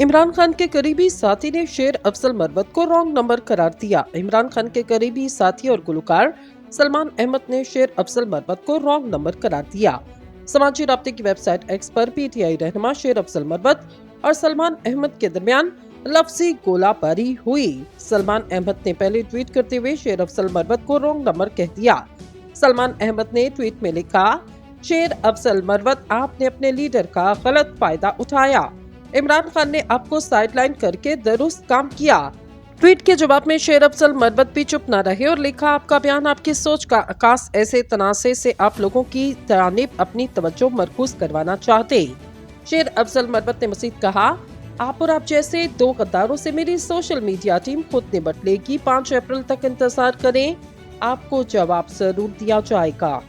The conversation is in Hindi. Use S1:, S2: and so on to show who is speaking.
S1: इमरान खान के करीबी साथी ने शेर अफजल मरवत को रॉन्ग नंबर करार दिया। इमरान खान के करीबी साथी और गुलकार सलमान अहमद ने शेर अफजल मरवत को रॉन्ग नंबर करार दिया। समाजी राब्ते की वेबसाइट एक्स पर पीटीआई रहनुमा शेर अफजल मरवत और सलमान अहमद के दरमियान लफ्जी गोलाबारी हुई। सलमान अहमद ने पहले ट्वीट करते हुए शेर अफजल मरवत को रॉन्ग नंबर कह दिया। सलमान अहमद ने ट्वीट में लिखा, शेर अफजल मरवत, आपने अपने लीडर का गलत फायदा उठाया। इमरान खान ने आपको साइडलाइन करके दुरुस्त काम किया। ट्वीट के जवाब में शेर अफजल मरवत भी चुप न रहे और लिखा, आपका बयान आपकी सोच का आकाश, ऐसे तनासे से आप लोगों की जानिब अपनी तवज्जो मरकूज करवाना चाहते। शेर अफजल मरवत ने मजीद कहा, आप और आप जैसे दो गद्दारों से मेरी सोशल मीडिया टीम खुद निपट लेगी। 5 अप्रैल तक इंतजार करें, आपको जवाब जरूर दिया जाएगा।